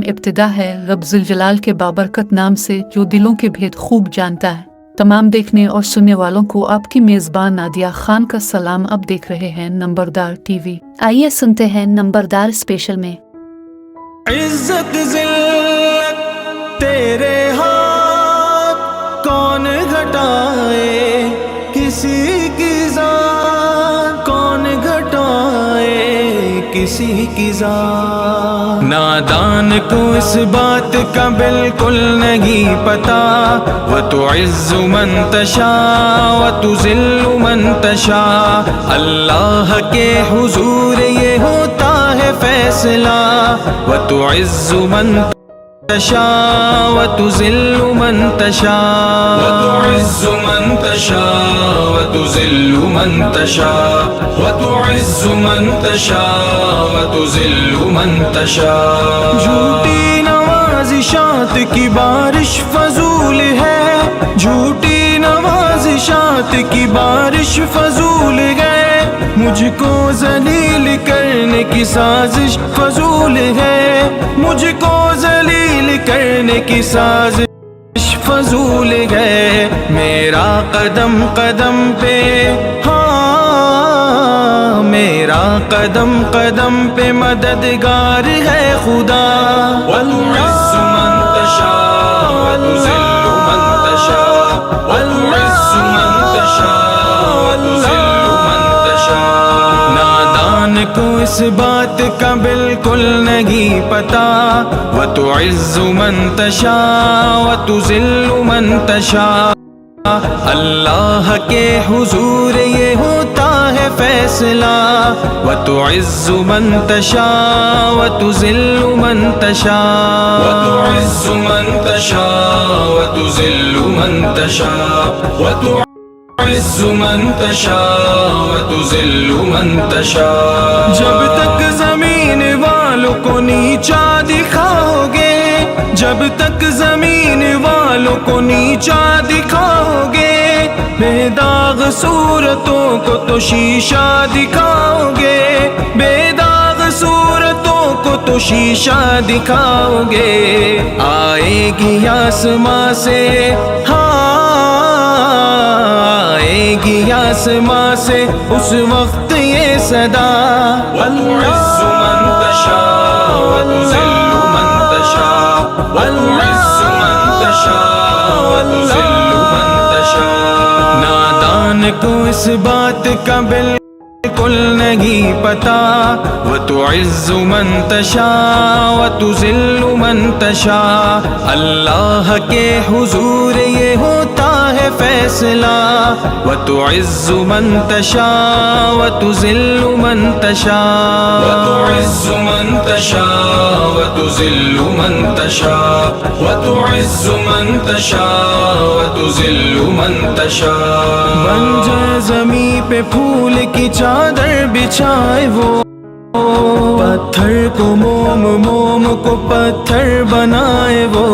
ابتدا ہے رب ذوالجلال کے بابرکت نام سے جو دلوں کے بھید خوب جانتا ہے۔ تمام دیکھنے اور سننے والوں کو آپ کی میزبان نادیہ خان کا سلام۔ اب دیکھ رہے ہیں نمبردار ٹی وی۔ آئیے سنتے ہیں نمبردار اسپیشل میں۔ عزت ذلت تیرے ہاتھ کون گھٹائے، کسی کی ذات کون گھٹائے، کسی کی ذات۔ نادان کو اس بات کا بالکل نہیں پتا، وَتُعِزُّ مَن تَشَاءُ وَتُذِلُّ مَن تَشَاءُ۔ اللہ کے حضور یہ ہوتا ہے فیصلہ، وَتُعِزُّ مَن تَشَاءُ وَتُذِلُّ مَن تَشَاءُ، وَتُعِزُّ مَن تَشَاءُ وَتُذِلُّ مَن تَشَاءُ، وَتُعِزُّ مَن تَشَاءُ وَتُذِلُّ مَن تَشَاءُ۔ جھوٹی نوازشات کی بارش فضول ہے، جھوٹی نوازشات کی بارش فضول ہے، مجھ کو ذلیل کرنے کی سازش فضول ہے، مجھ کو ذلیل کرنے کی سازش فضول ہے۔ میرا قدم قدم پہ، ہاں میرا قدم قدم پہ مددگار ہے خدا۔ وَتُعِزُّ مَن تَشَاءُ وَتُذِلُّ مَن تَشَاءُ، وَتُعِزُّ مَن تَشَاءُ وَتُذِلُّ مَن تَشَاءُ۔ نادان کو اس بات کا بالکل نہیں پتا، وَتُعِزُّ مَن تَشَاءُ وَتُذِلُّ مَن تَشَاءُ۔ اللہ کے حضور یہ ہوتا ہے فیصلہ، وَتُعِزُّ مَن تَشَاءُ وَتُذِلُّ مَن تَشَاءُ، وَتُعِزُّ مَن تَشَاءُ وَتُذِلُّ مَن تَشَاءُ، وَتُعِزُّ مَن تَشَاءُ وَتُذِلُّ مَن تَشَاءُ۔ جب تک زمین والوں کو نیچا دکھاؤ گے، جب تک زمین والوں کو نیچا دکھاؤ گے، بے داغ صورتوں کو تو شیشہ دکھاؤ گے، بے داغ صورتوں کو تو شیشہ دکھاؤ گے۔ آئے گی آسماں سے، ہاں آئے گی آسماں سے اس وقت یہ صدا، وَتُعِزُّ مَن تَشَاءُ وَتُذِلُّ مَن تَشَاءُ، وَتُعِزُّ مَن تَشَاءُ وَتُذِلُّ مَن تَشَاءُ۔ نادان کو اس بات کا بالکل نہیں پتا، وَتُعِزُّ مَن تَشَاءُ وَتُذِلُّ مَن تَشَاءُ۔ اللہ کے حضور یہ ہوتا ہے فیصلہ، وَتُعِزُّ مَن تَشَاءُ وَتُذِلُّ مَن تَشَاءُ، وَتُعِزُّ مَن تَشَاءُ وَتُذِلُّ مَن تَشَاءُ، وَتُعِزُّ مَن تَشَاءُ وَتُذِلُّ مَن تَشَاءُ۔ بنجر زمیں پہ پھول کی چادر بچھائے وہ، پتھر کو موم موم کو پتھر بنائے وہ،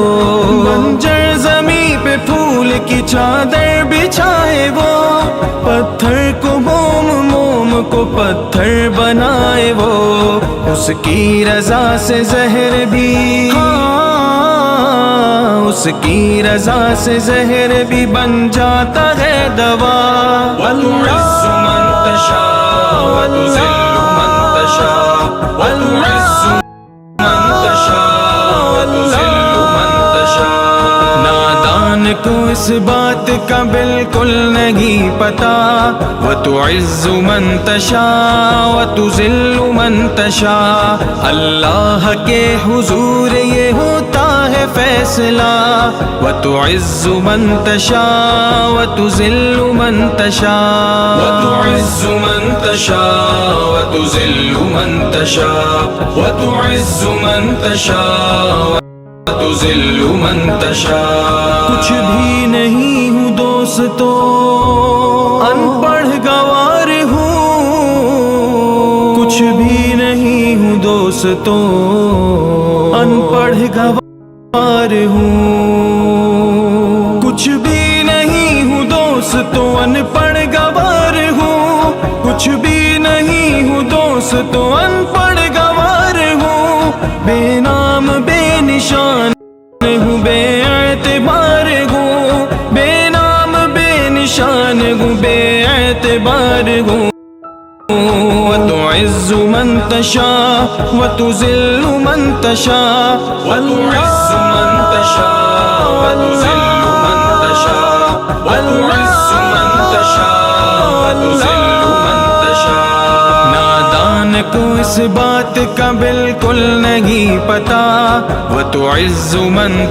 بنجر زمیں پہ پھول کی چادر بچھائے وہ، پتھر کو موم موم کو پتھر بنائے وہ، اس کی رضا سے زہر بھی، اس کی رضا سے زہر بھی بن جاتا ہے دوا۔ وَتُعِزُّ مَن تَشَاءُ وَتُذِلُّ مَن تَشَاءُ، وَتُعِزُّ مَن تَشَاءُ وَتُذِلُّ مَن تَشَاءُ۔ نادان کو اس بات کا بالکل نہیں پتا، وَتُعِزُّ مَن تَشَاءُ وَتُذِلُّ مَن تَشَاءُ۔ اللہ کے حضور یہ ہوتا ہے فیصلہ، وَتُعِزُّ مَن تَشَاءُ وَتُذِلُّ مَن تَشَاءُ، وَتُعِزُّ مَن تَشَاءُ وَتُذِلُّ مَن تَشَاءُ، وَتُعِزُّ مَن تَشَاءُ وَتُذِلُّ مَن تَشَاءُ۔ کچھ بھی نہیں ہوں دوستو، ان پڑھ گوار ہوں، کچھ بھی نہیں ہوں دوستو، ان پڑھ گوار ہوں، کچھ بھی نہیں ہوں دوستو، ان پڑھ گوار ہوں، کچھ بھی نہیں ہوں دوست ان پڑھ گوار ہوں، بے نام بے نشان ہوں، بے اعتبار ہوں، بے نام بے نشان ہوں، بے اعتبار ہوں۔ وتعز من تشاء وتذل من تشاء، وتعز من تشاء وتذل من تشاء، وتعز من تشاء وتذل من تشاء۔ نادان کو اس بات کا بالکل نہیں پتا، وتعز من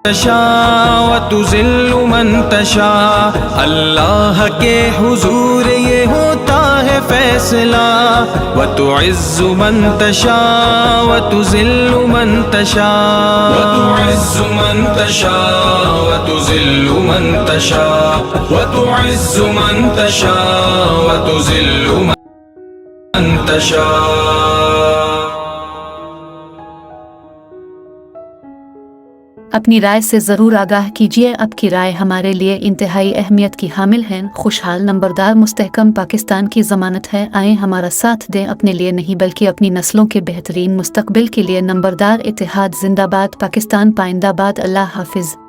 تشاء وتذل من تشاء، اللہ کے حضور یہ ہوتا ہے فیصلہ، وتعز من تشاء وتذل من تشاء، وتعز من تشاء وتذل من تشاء، وتعز من تشاء وتذل من تشاء۔ اپنی رائے سے ضرور آگاہ کیجیے، آپ کی رائے ہمارے لیے انتہائی اہمیت کی حامل ہے۔ خوشحال نمبردار مستحکم پاکستان کی ضمانت ہے، آئیں ہمارا ساتھ دیں، اپنے لیے نہیں بلکہ اپنی نسلوں کے بہترین مستقبل کے لیے۔ نمبردار اتحاد زندہ باد، پاکستان پائندہ باد۔ اللہ حافظ۔